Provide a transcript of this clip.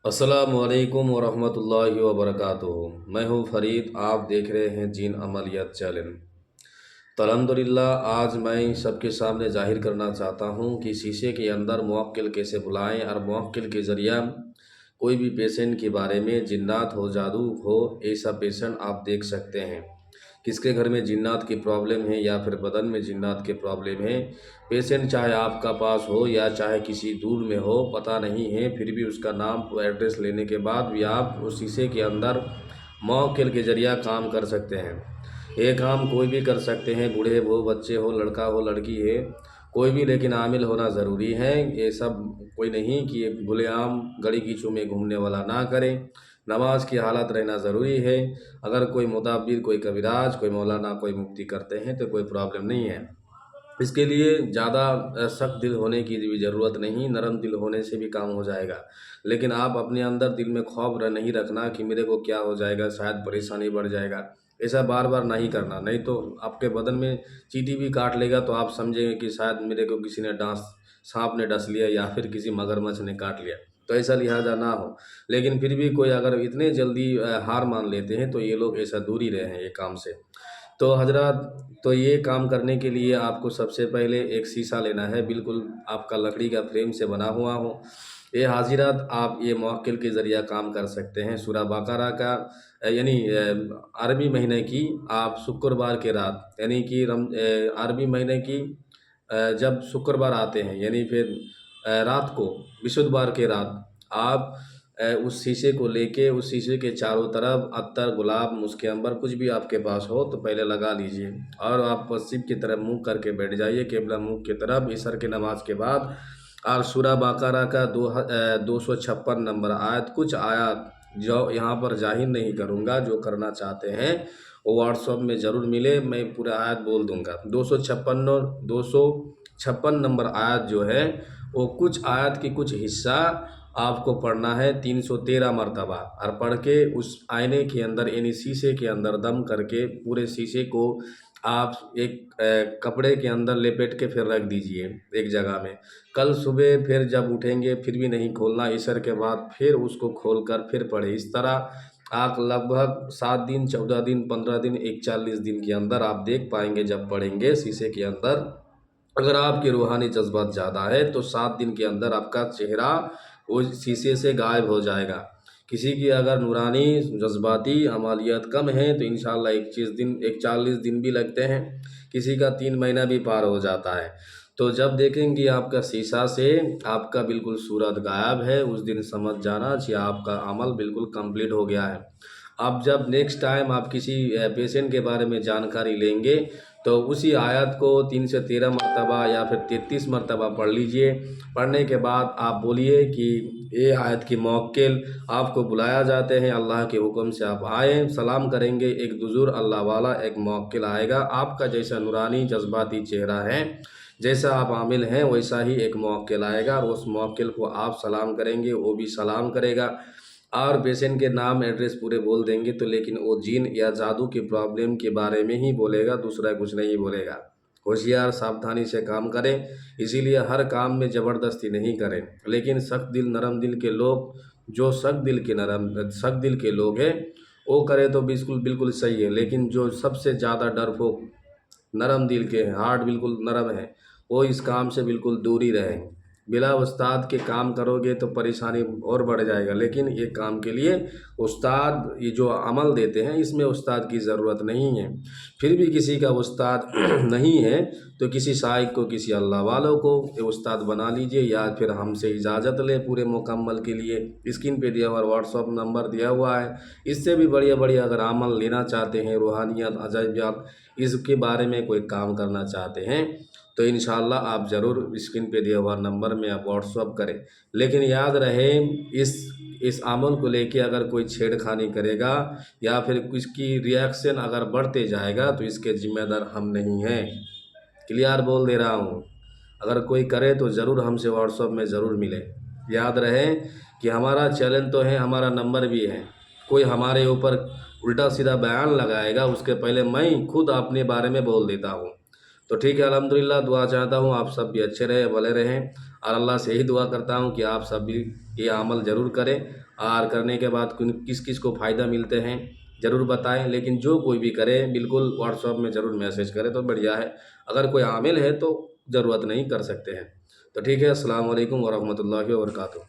अस्सलामु अलैकुम वरहमतुल्लाहि वबरकातुहू। मैं हूँ फरीद, आप देख रहे हैं जीन अमलियत चैनल। तो अल्हम्दुलिल्लाह आज मैं सबके सामने ज़ाहिर करना चाहता हूँ कि शीशे के अंदर मुवक्किल कैसे बुलाएं और मुवक्किल के ज़रिया कोई भी पेशेंट के बारे में जिन्नात हो, जादू हो, ऐसा पेशेंट आप देख सकते हैं। किसके घर में जिन्नात की प्रॉब्लम है या फिर बदन में जिन्नात की प्रॉब्लम है, पेशेंट चाहे आपका पास हो या चाहे किसी दूर में हो, पता नहीं है, फिर भी उसका नाम व एड्रेस लेने के बाद भी आप उस शीशे के अंदर मुवक्किल के ज़रिया काम कर सकते हैं। ये काम कोई भी कर सकते हैं, बूढ़े हो, बच्चे हो, लड़का हो, लड़की है, कोई भी, लेकिन आमिल होना ज़रूरी है। ये सब कोई नहीं कि ये खुलेआम गली कीचू में घूमने वाला ना करें। नमाज की हालत रहना ज़रूरी है। अगर कोई मुताबिर, कोई कविराज, कोई मौलाना, कोई मुफ्ती करते हैं तो कोई प्रॉब्लम नहीं है। इसके लिए ज़्यादा सख्त दिल होने की भी ज़रूरत नहीं, नरम दिल होने से भी काम हो जाएगा। लेकिन आप अपने अंदर दिल में खौफ नहीं रखना कि मेरे को क्या हो जाएगा, शायद परेशानी बढ़ जाएगा। ऐसा बार बार नहीं करना, नहीं तो आपके बदन में चींटी भी काट लेगा तो आप समझेंगे कि शायद मेरे को किसी ने सांप ने डस लिया या फिर किसी मगरमच्छ ने काट लिया। तो ऐसा लिहाजा ना हो। लेकिन फिर भी कोई अगर इतने जल्दी हार मान लेते हैं तो ये लोग ऐसा दूर ही रहे हैं ये काम से। तो हजरत, तो ये काम करने के लिए आपको सबसे पहले एक शीशा लेना है, बिल्कुल आपका लकड़ी का फ्रेम से बना हुआ हो। ये हाजिरात आप ये मुवक्किल के ज़रिया काम कर सकते हैं। सूरह बकरा का यानी अरबी महीने की आप शुक्रवार के रात, यानी कि अरबी महीने की जब शुक्रवार आते हैं, यानी फिर रात को, बृहस्पतिवार के रात आप उस शीशे को लेके उस शीशे के चारों तरफ अत्तर, गुलाब, मुस्क अंबर कुछ भी आपके पास हो तो पहले लगा लीजिए और आप पश्चिम की तरफ मुंह करके बैठ जाइए, क़िबला मुंह की तरफ। इसर की नमाज के बाद और सूरह बकरा का 256 नंबर आयत, कुछ आयत जो यहाँ पर जाहिर नहीं करूँगा, जो करना चाहते हैं वो व्हाट्सअप में ज़रूर मिले, मैं पूरा आयत बोल दूँगा। 256 नंबर आयत जो है वो कुछ आयत की कुछ हिस्सा आपको पढ़ना है 313 मरतबा, और पढ़ के उस आईने के अंदर यानी शीशे के अंदर दम करके पूरे शीशे को आप एक कपड़े के अंदर लपेट के फिर रख दीजिए एक जगह में। कल सुबह फिर जब उठेंगे फिर भी नहीं खोलना, इसर के बाद फिर उसको खोलकर फिर पढ़े। इस तरह आप लगभग 7 दिन, 14 दिन, 15 दिन, 41 दिन के अंदर आप देख पाएंगे जब पढ़ेंगे शीशे के अंदर। अगर आपके रूहानी जज्बात ज़्यादा है तो 7 दिन के अंदर आपका चेहरा उस शीशे से गायब हो जाएगा। किसी की अगर नूरानी जज्बाती अमालियात कम है तो इंशाअल्लाह 41 दिन भी लगते हैं, किसी का 3 महीना भी पार हो जाता है। तो जब देखेंगे आपका शीशा से आपका बिल्कुल सूरत गायब है, उस दिन समझ जाना कि आपका अमल बिल्कुल कंप्लीट हो गया है। अब जब नेक्स्ट टाइम आप किसी पेशेंट के बारे में जानकारी लेंगे तो उसी आयत को 3 से 13 मरतबा या फिर 33 मरतबा पढ़ लीजिए। पढ़ने के बाद आप बोलिए कि ये आयत की मुवक्किल आपको बुलाया जाते हैं, अल्लाह के हुक्म से आप आए, सलाम करेंगे, एक बुजुर्ग अल्लाह वाला एक मुवक्किल आएगा, आपका जैसा नूरानी जज्बाती चेहरा है, जैसा आप आमिल हैं वैसा ही एक मुवक्किल आएगा और उस मुवक्किल को आप सलाम करेंगे, वो भी सलाम करेगा और पेशेंट के नाम, एड्रेस पूरे बोल देंगे। तो लेकिन वो जीन या जादू की प्रॉब्लम के बारे में ही बोलेगा, दूसरा कुछ नहीं बोलेगा। होशियार, सावधानी से काम करें, इसीलिए हर काम में ज़बरदस्ती नहीं करें। लेकिन सख्त दिल, नरम दिल के लोग, जो सख्त दिल के लोग हैं वो करें तो बिल्कुल बिल्कुल सही है। लेकिन जो सबसे ज़्यादा डरपोक, नरम दिल के हैं, हार्ट बिल्कुल नरम है, वो इस काम से बिल्कुल दूर ही रहें। बिला उस्ताद के काम करोगे तो परेशानी और बढ़ जाएगा। लेकिन ये काम के लिए उस्ताद, ये जो अमल देते हैं इसमें उस्ताद की ज़रूरत नहीं है। फिर भी किसी का उस्ताद नहीं है तो किसी शाइख को, किसी अल्लाह वालों को ये उस्ताद बना लीजिए या फिर हमसे इजाज़त ले पूरे मुकम्मल के लिए। स्क्रीन पे दिया हुआ व्हाट्सअप नंबर दिया हुआ है। इससे भी बढ़िया बढ़िया अगर अमल लेना चाहते हैं, रूहानियत, अजाइबियत, इसके बारे में कोई काम करना चाहते हैं तो इंशाअल्लाह आप ज़रूर स्क्रीन पे दिया हुआ नंबर में आप व्हाट्सअप करें। लेकिन याद रहे, इस अमल को लेके अगर कोई छेड़खानी करेगा या फिर उसकी रिएक्शन अगर बढ़ते जाएगा तो इसके ज़िम्मेदार हम नहीं हैं। क्लियर बोल दे रहा हूँ, अगर कोई करे तो ज़रूर हमसे व्हाट्सअप में ज़रूर मिले। याद रहे कि हमारा चैनल तो है, हमारा नंबर भी है। कोई हमारे ऊपर उल्टा सीधा बयान लगाएगा उसके पहले मैं खुद अपने बारे में बोल देता हूँ। तो ठीक है, अल्हम्दुलिल्लाह, दुआ चाहता हूँ आप सब भी अच्छे रहे, भले रहें। اور اللہ سے یہی دعا کرتا ہوں کہ آپ سب بھی یہ عمل ضرور کریں، اور کرنے کے بعد کس کس کو فائدہ ملتے ہیں ضرور بتائیں، لیکن جو کوئی بھی کرے بالکل واٹس ایپ میں ضرور میسیج کرے تو بڑھیا ہے، اگر کوئی عامل ہے تو ضرورت نہیں کر سکتے ہیں۔ تو ٹھیک ہے، السلام علیکم ورحمۃ اللہ وبرکاتہ۔